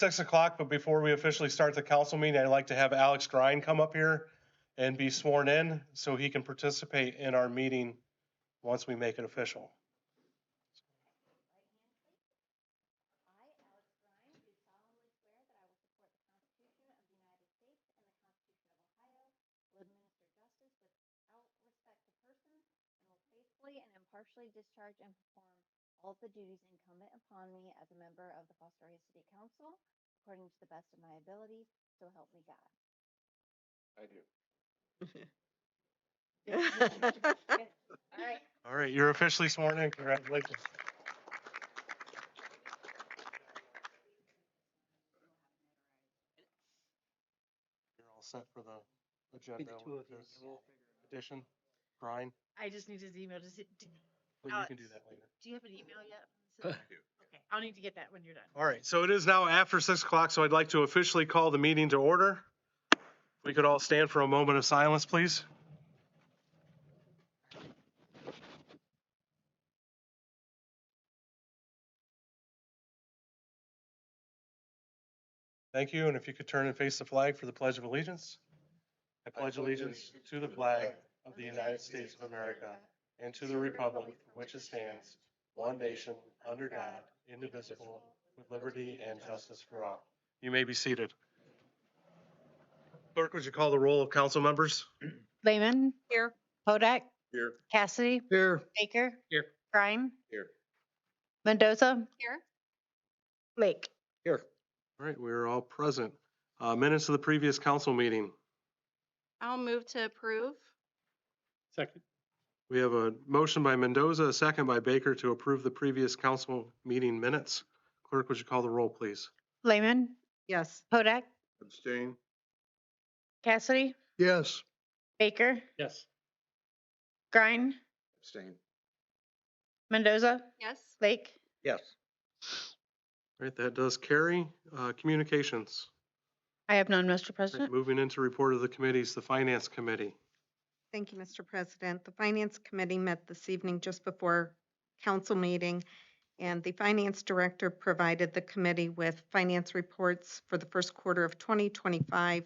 6 o'clock, but before we officially start the council meeting, I'd like to have Alex Grind come up here and be sworn in so he can participate in our meeting once we make it official. And impartially discharge and perform all the duties incumbent upon me as a member of the Fostoria City Council, according to the best of my ability, so help me God. I do. All right. All right, you're officially sworn in. Congratulations. You're all set for the agenda. Addition, Brian. I just need his email. But you can do that later. Do you have an email yet? I do. Okay, I'll need to get that when you're done. All right, so it is now after 6 o'clock, so I'd like to officially call the meeting to order. We could all stand for a moment of silence, please. Thank you, and if you could turn and face the flag for the Pledge of Allegiance. I pledge allegiance to the flag of the United States of America and to the republic for which it stands, one nation, under God, indivisible, with liberty and justice for all. You may be seated. Clerk, would you call the roll of council members? Lehman. Here. Hodak. Here. Cassidy. Here. Baker. Here. Grime. Here. Mendoza. Here. Lake. Here. All right, we're all present. Minutes of the previous council meeting. I'll move to approve. Second. We have a motion by Mendoza, a second by Baker to approve the previous council meeting minutes. Clerk, would you call the roll, please? Lehman. Yes. Hodak. Abstain. Cassidy. Yes. Baker. Yes. Grine. Abstain. Mendoza. Yes. Lake. Yes. All right, that does carry. Communications. I have none, Mr. All right, President. moving into report of the committees, the Finance Committee. Thank you, Mr. President. The Finance Committee met this evening just before council meeting, and the Finance Director provided the committee with finance reports for the first quarter of 2025.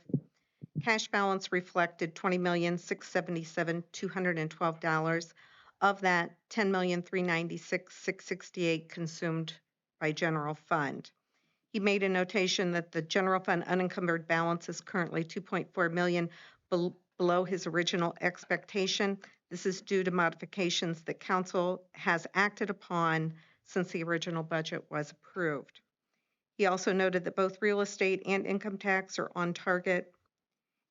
Cash balance reflected $20,677,212. Of that, $10,396,668 consumed by general fund. He made a notation that the general fund unencumbered balance is currently $2.4 million below his original expectation. This is due to modifications that council has acted upon since the original budget was approved. He also noted that both real estate and income tax are on target.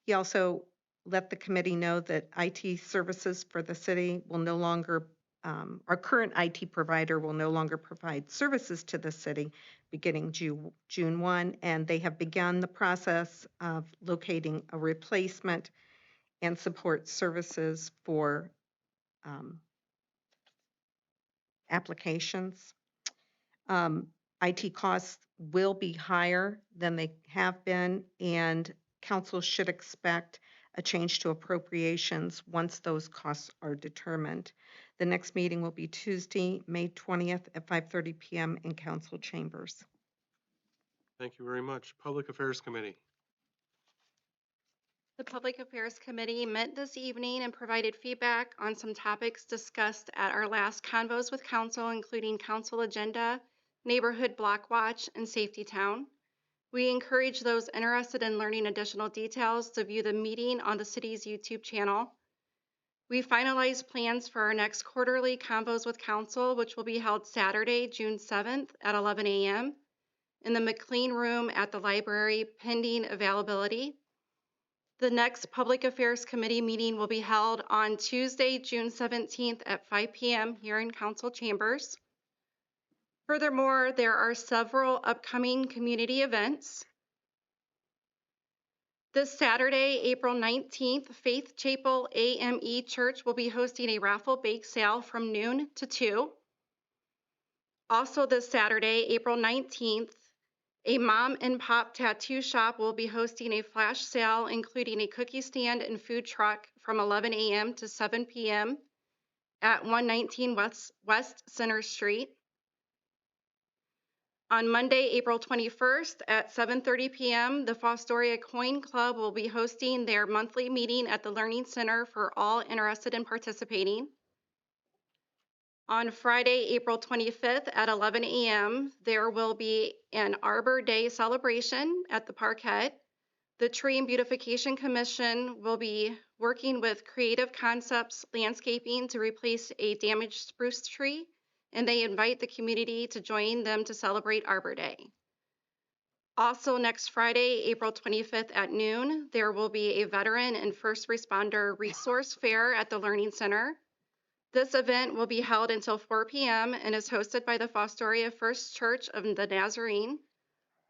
He also let the committee know that IT services for the city will no longer, our current IT provider will no longer provide services to the city beginning June 1, and they have begun the process of locating a replacement and support services for applications. IT costs will be higher than they have been, and council should expect a change to appropriations once those costs are determined. The next meeting will be Tuesday, May 20th at 5:30 p.m. in council chambers. Thank you very much. Public Affairs Committee. The Public Affairs Committee met this evening and provided feedback on some topics discussed at our last convos with council, including council agenda, neighborhood block watch, and Safety Town. We encourage those interested in learning additional details to view the meeting on the city's YouTube channel. We finalized plans for our next quarterly convos with council, which will be held Saturday, June 7th at 11 a.m. in the McLean Room at the library, pending availability. The next Public Affairs Committee meeting will be held on Tuesday, June 17th at 5 p.m. here in council chambers. Furthermore, there are several upcoming community events. This Saturday, April 19th, Faith Chapel AME Church will be hosting a raffle bake sale from noon to 2. Also this Saturday, April 19th, a mom and pop tattoo shop will be hosting a flash sale, including a cookie stand and food truck from 11 a.m. to 7 p.m. at 119 West Center Street. On Monday, April 21st at 7:30 p.m., the Fostoria Coin Club will be hosting their monthly meeting at the Learning Center for all interested in participating. On Friday, April 25th at 11 a.m., there will be an Arbor Day celebration at the Parquet. The Tree and Beautification Commission will be working with Creative Concepts Landscaping to replace a damaged spruce tree, and they invite the community to join them to celebrate Arbor Day. Also, next Friday, April 25th at noon, there will be a Veteran and First Responder Resource Fair at the Learning Center. This event will be held until 4 p.m. and is hosted by the Fostoria First Church of the Nazarene.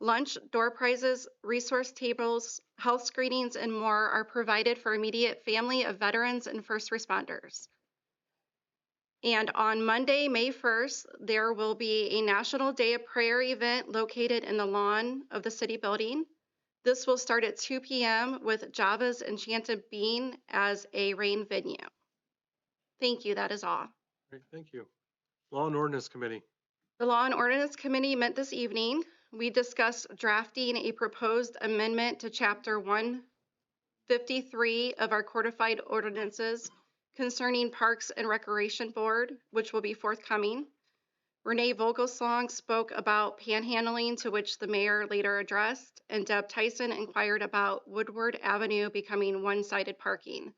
Lunch, door prizes, resource tables, health screenings, and more are provided for immediate family of veterans and first responders. And on Monday, May 1st, there will be a National Day of Prayer event located in the lawn of the city building. This will start at 2 p.m. with Java's Enchanted Bean as a rain venue. Thank you, that is all. Great, thank you. Law and Ordinance Committee. The Law and Ordinance Committee met this evening. We discussed drafting a proposed amendment to Chapter 153 of our codified ordinances concerning Parks and Recreation Board, which will be forthcoming. Renee Vogelsong spoke about panhandling, to which the mayor later addressed, and Deb Tyson inquired about Woodward Avenue becoming one-sided parking.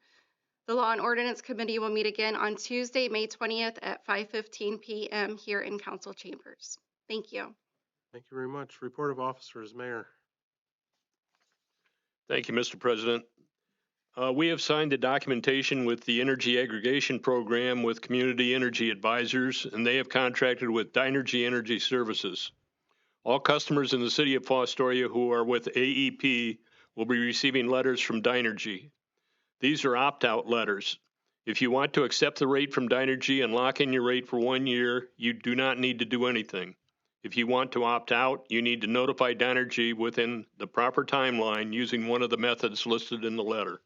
The Law and Ordinance Committee will meet again on Tuesday, May 20th at 5:15 p.m. here in council chambers. Thank you. Thank you very much. Report of officers, Mayor. Thank you, Mr. President. We have signed the documentation with the Energy Aggregation Program with Community Energy Advisors, and they have contracted with Dynergy Energy Services. All customers in the city of Fostoria who are with AEP will be receiving letters from Dynergy. These are opt-out letters. If you want to accept the rate from Dynergy and lock in your rate for 1 year, you do not need to do anything. If you want to opt out, you need to notify Dynergy within the proper timeline using one of the methods listed in the letter.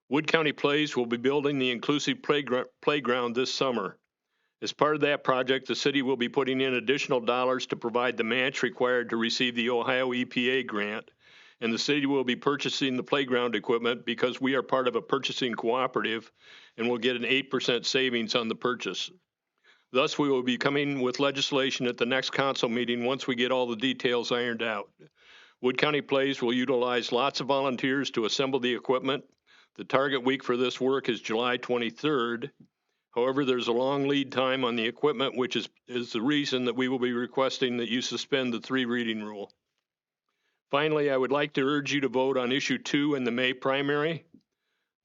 Wood County Plays will be building the inclusive playground this summer. As part of that project, the city will be putting in additional dollars to provide the match required to receive the Ohio EPA grant, and the city will be purchasing the playground equipment because we are part of a purchasing cooperative and will get an 8% savings on the purchase. Thus, we will be coming with legislation at the next council meeting once we get all the details ironed out. Wood County Plays will utilize lots of volunteers to assemble the equipment. The target week for this work is July 23rd. However, there's a long lead time on the equipment, which is the reason that we will be requesting that you suspend the 3-reading rule. Finally, I would like to urge you to vote on issue 2 in the May primary.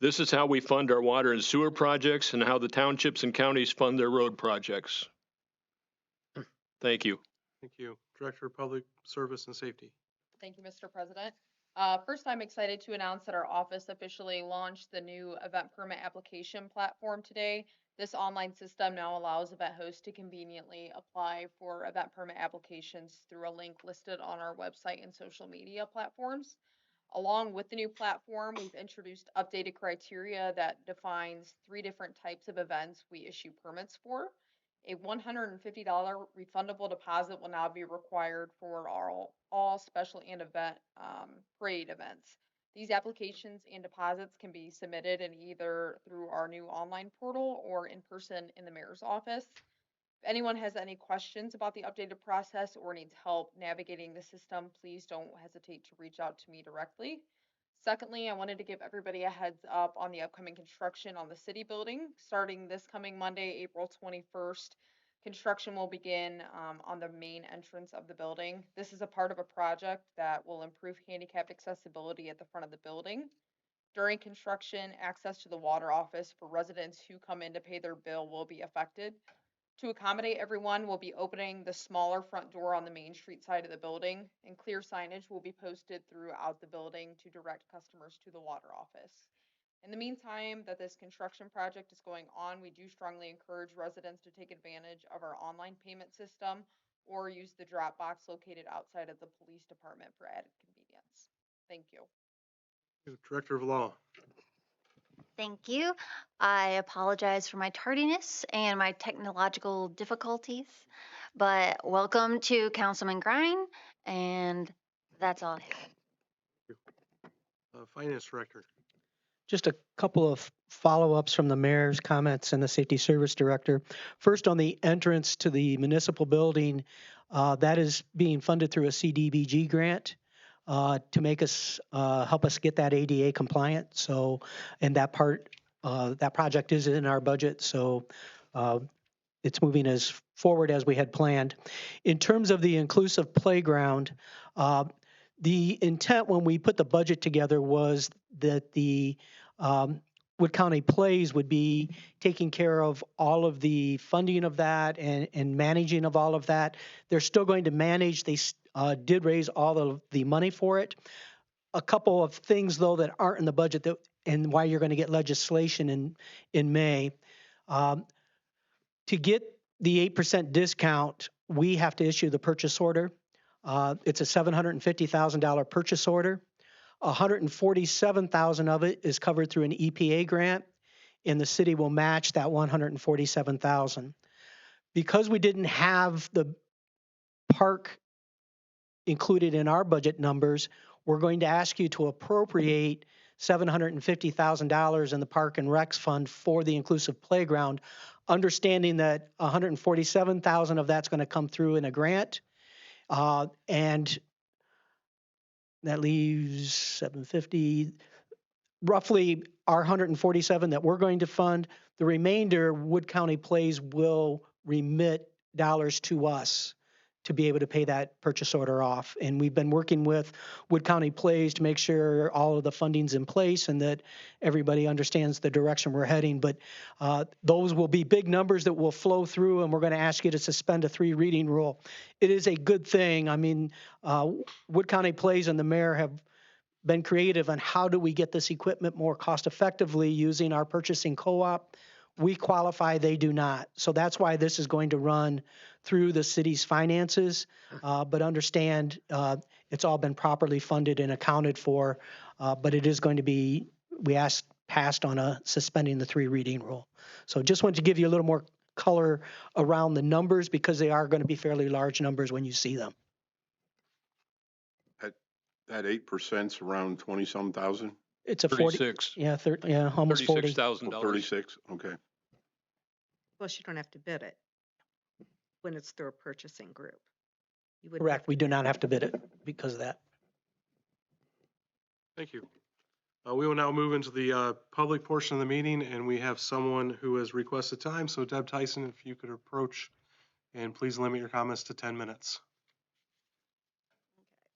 This is how we fund our water and sewer projects and how the townships and counties fund their road projects. Thank you. Thank you. Director of Public Service and Safety. Thank you, Mr. President. First, I'm excited to announce that our office officially launched the new event permit application platform today. This online system now allows event hosts to conveniently apply for event permit applications through a link listed on our website and social media platforms. Along with the new platform, we've introduced updated criteria that defines 3 different types of events we issue permits for. A $150 refundable deposit will now be required for all special and event parade events. These applications and deposits can be submitted in either through our new online portal or in person in the mayor's office. If anyone has any questions about the updated process or needs help navigating the system, please don't hesitate to reach out to me directly. Secondly, I wanted to give everybody a heads up on the upcoming construction on the city building. Starting this coming Monday, April 21st, construction will begin on the main entrance of the building. This is a part of a project that will improve handicap accessibility at the front of the building. During construction, access to the water office for residents who come in to pay their bill will be affected. To accommodate everyone, we'll be opening the smaller front door on the Main Street side of the building, and clear signage will be posted throughout the building to direct customers to the water office. In the meantime that this construction project is going on, we do strongly encourage residents to take advantage of our online payment system or use the drop box located outside of the police department for added convenience. Thank you. Director of Law. Thank you. I apologize for my tardiness and my technological difficulties, But welcome to Councilman Grine, and that's all I have. Finance Director. Just a couple of follow-ups from the mayor's comments and the safety service director. First, on the entrance to the municipal building, that is being funded through a CDBG grant to make us help us get that ADA compliant. So, and that project is in our budget. So, it's moving as forward as we had planned. In terms of the inclusive playground, the intent when we put the budget together was that the Wood County Plays would be taking care of all of the funding of that and managing of all of that. They're still going to manage. They did raise all of the money for it. A couple of things, though, that aren't in the budget that and why you're going to get legislation in May. To get the 8% discount, we have to issue the purchase order. It's a $750,000 purchase order. $147,000 of it is covered through an EPA grant, and the city will match that $147,000. Because we didn't have the park included in our budget numbers, we're going to ask you to appropriate $750,000 in the Park and Recs Fund for the inclusive playground, understanding that $147,000 of that's going to come through in a grant, and that leaves 750. Roughly our 147 that we're going to fund. The remainder, Wood County Plays will remit dollars to us to be able to pay that purchase order off. And we've been working with Wood County Plays to make sure all of the funding's in place and that everybody understands the direction we're heading. But those will be big numbers that will flow through, and we're going to ask you to suspend a 3 reading rule. It is a good thing. I mean, Wood County Plays and the mayor have been creative on how do we get this equipment more cost effectively using our purchasing co-op. We qualify, they do not. So that's why this is going to run through the city's finances, but understand it's all been properly funded and accounted for, but it is going to be, passed on a suspending the 3 reading rule. So just wanted to give you a little more color around the numbers because they are going to be fairly large numbers when you see them. That 8%'s around 20-some thousand? It's a 40, 36. yeah, almost 40. $36,000. 36, okay. Plus, you don't have to bid it when it's through a purchasing group. You wouldn't have Correct. to We do bid not it. have to bid it because of that. Thank you. We will now move into the public portion of the meeting, and we have someone who has requested time. So Deb Tyson, if you could approach, and please limit your comments to 10 minutes.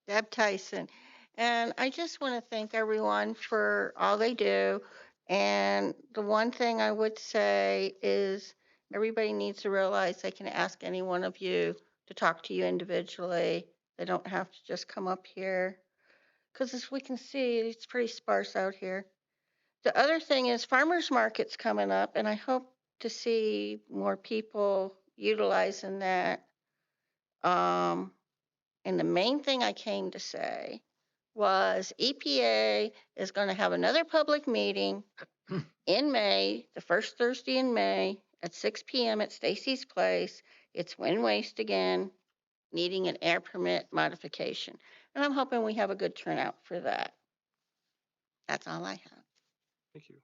Deb Tyson. And I just want to thank everyone for all they do. And the one thing I would say is everybody needs to realize they can ask any one of you to talk to you individually. They don't have to just come up here. Because as we can see, it's pretty sparse out here. The other thing is farmers market's coming up, and I hope to see more people utilizing that. And the main thing I came to say was EPA is going to have another public meeting in May, the first Thursday in May at 6 p.m. at Stacy's Place. It's wind waste again, needing an air permit modification. And I'm hoping we have a good turnout for that. That's all I have. Thank you.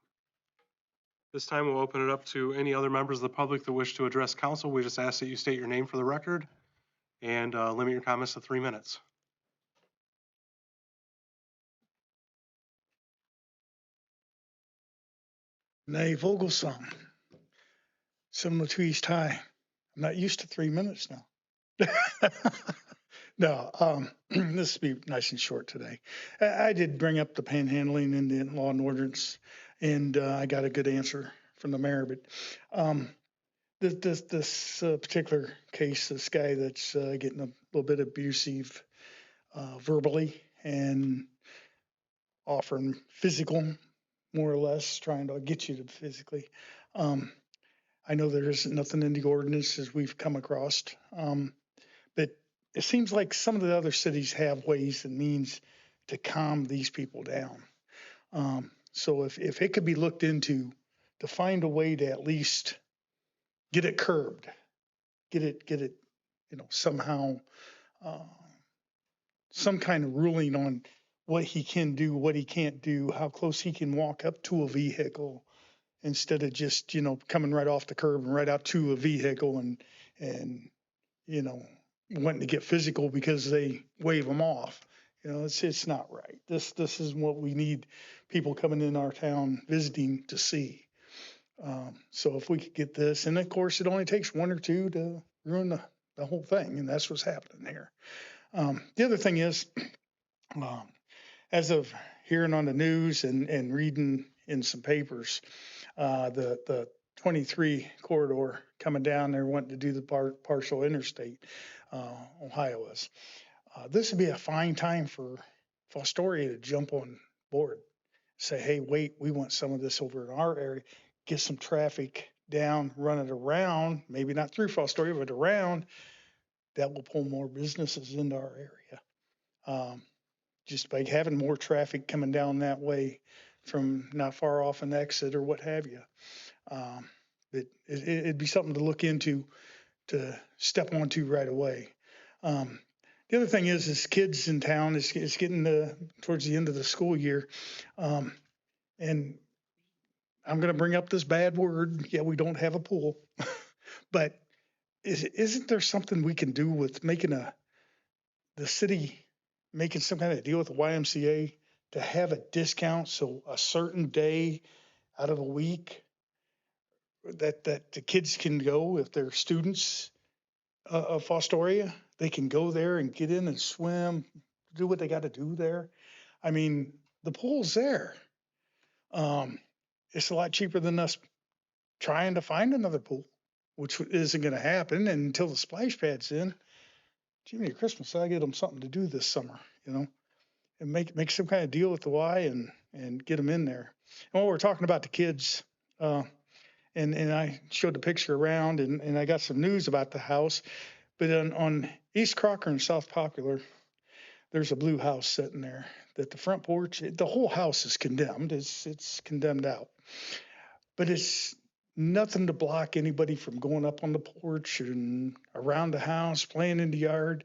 This time we'll open it up to any other members of the public that wish to address council. We just ask that you state your name for the record and limit your comments to 3 minutes. Nay Vogelsong, similar to East High. I'm not used to 3 minutes now. No, this will be nice and short today. I did bring up the panhandling and the law and ordinance, and I got a good answer from the mayor. But this particular case, this guy that's getting a little bit abusive verbally and offering physical, more or less, trying to get you to physically. I know there isn't nothing in the ordinances we've come across, but it seems like some of the other cities have ways and means to calm these people down. So if it could be looked into to find a way to at least get it curbed, get it somehow, uh, some kind of ruling on what he can do, what he can't do, how close he can walk up to a vehicle instead of just, coming right off the curb and right out to a vehicle and, you know, wanting to get physical because they wave them off. It's not right. This is what we need people coming in our town visiting to see. So if we could get this, and of course it only takes one or two to ruin the whole thing, and that's what's happening here. The other thing is, um, as of hearing on the news and reading in some papers, the 23 corridor coming down there wanting to do the partial interstate, Ohio is. This would be a fine time for Fostoria to jump on board. Say, hey, wait, we want some of this over in our area, get some traffic down, run it around, maybe not through Fostoria, but around. That will pull more businesses into our area. Just by having more traffic coming down that way from not far off an exit or what have you. It'd be something to look into, to step onto right away. The other thing is kids in town is getting towards the end of the school year. And I'm going to bring up this bad word. Yeah, we don't have a pool, but isn't there something we can do with making the city making some kind of deal with the YMCA to have a discount? So a certain day out of the week that the kids can go, if they're students of Fostoria, they can go there and get in and swim, do what they got to do there. I mean, the pool's there. It's a lot cheaper than us trying to find another pool, which isn't going to happen until the splash pad's in. Jiminy Christmas, I get them something to do this summer, and make some kind of deal with the Y and get them in there. And while we're talking about the kids, and I showed the picture around, and I got some news about the house, but on East Crocker and South Popular, there's a blue house sitting there that the front porch, the whole house is condemned. It's condemned out, but it's nothing to block anybody from going up on the porch and around the house, playing in the yard.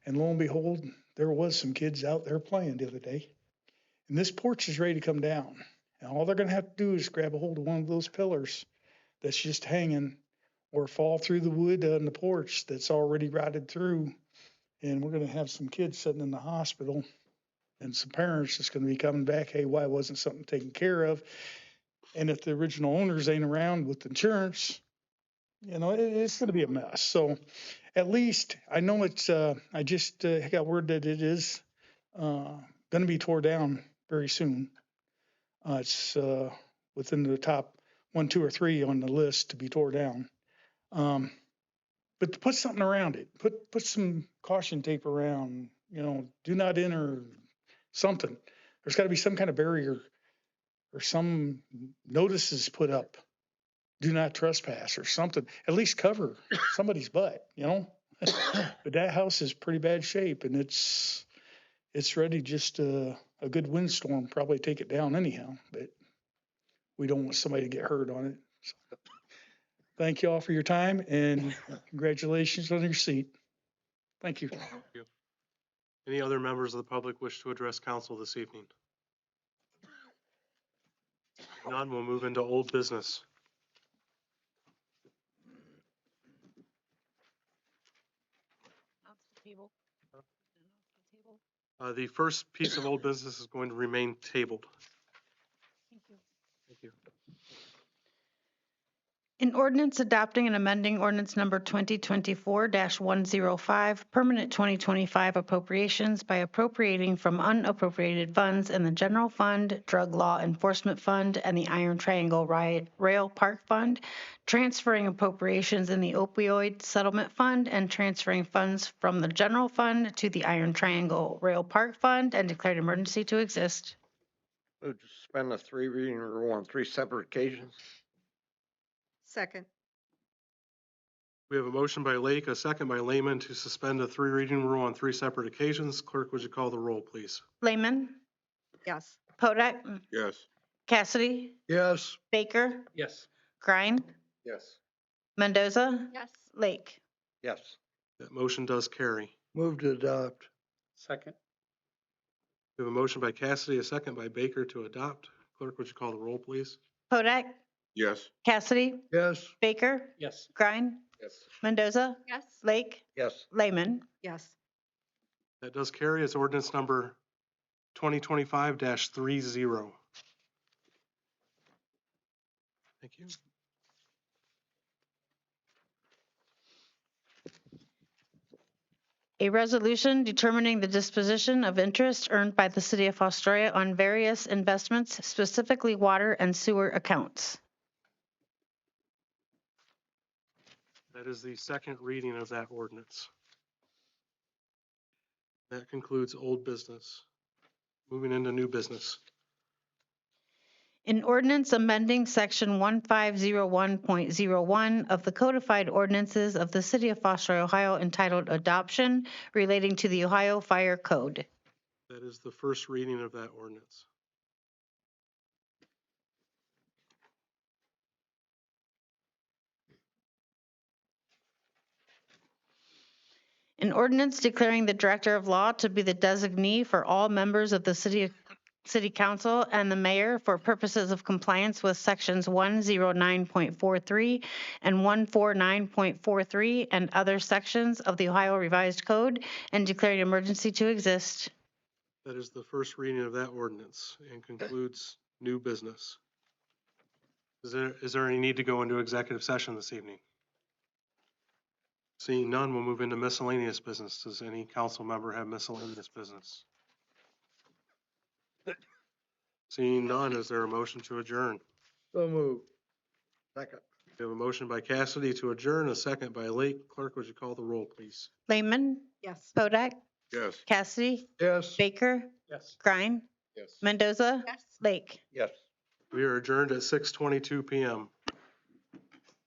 And lo and behold, there was some kids out there playing the other day. And this porch is ready to come down. And all they're going to have to do is grab a hold of one of those pillars that's just hanging, or fall through the wood on the porch that's already rotted through. And we're going to have some kids sitting in the hospital and some parents that's going to be coming back. Hey, why wasn't something taken care of? And if the original owners ain't around with insurance, it's going to be a mess. So at least I know it's, I just got word that it is going to be tore down very soon. It's within the top 1, 2, or 3 on the list to be tore down. But to put something around it, put some caution tape around, do not enter, something. There's got to be some kind of barrier or some notices put up. Do not trespass or something. At least cover somebody's butt, But that house is pretty bad shape, and it's ready. Just a good windstorm probably take it down anyhow. But we don't want somebody to get hurt on it. So, thank you all for your time, and congratulations on your seat. Thank you. Any other members of the public wish to address council this evening? None, we'll move into old business. The first piece of old business is going to remain tabled. Thank you. An ordinance adopting and amending ordinance number 2024-105, permanent 2025 appropriations by appropriating from unappropriated funds in the General Fund, Drug Law Enforcement Fund, and the Iron Triangle Rail Park Fund, transferring appropriations in the Opioid Settlement Fund, and transferring funds from the General Fund to the Iron Triangle Rail Park Fund, and declared emergency to exist. Move to suspend the 3 reading rule on 3 separate occasions. Second. We have a motion by Lake, a second by Lehman to suspend the 3 reading rule on 3 separate occasions. Clerk, would you call the roll, please? Lehman, Yes. Podak, Yes. Cassidy, Yes. Baker, Yes. Grine, Yes. Mendoza, Yes. Lake. Yes. That motion does carry. Move to adopt. Second. We have a motion by Cassidy, a second by Baker to adopt. Clerk, would you call the roll, please? Kodak, Yes. Cassidy, Yes. Baker, Yes. Grine, Yes. Mendoza, Yes. Lake, Yes. Lehman. Yes. That does carry. It's ordinance number 2025-30. Thank you. A resolution determining the disposition of interest earned by the city of Fostoria on various investments, specifically water and sewer accounts. That is the second reading of that ordinance. That concludes old business. Moving into new business. An ordinance amending section 1501.01 of the codified ordinances of the city of Fostoria, Ohio, entitled Adoption, relating to the Ohio Fire Code. That is the first reading of that ordinance. An ordinance declaring the director of law to be the designee for all members of the city council and the mayor for purposes of compliance with sections 109.43 and 149.43 and other sections of the Ohio Revised Code, and declaring an emergency to exist. That is the first reading of that ordinance and concludes new business. Is there any need to go into executive session this evening? Seeing none, we'll move into miscellaneous business. Does any council member have miscellaneous business? Seeing none, is there a motion to adjourn? So move. Second. We have a motion by Cassidy to adjourn, a second by Lake. Clerk, would you call the roll, please? Lehman, Yes. Kodak, Yes. Cassidy, Yes. Baker, Yes. Grine, Yes. Mendoza, Yes. Lake. Yes. We are adjourned at 6:22 PM.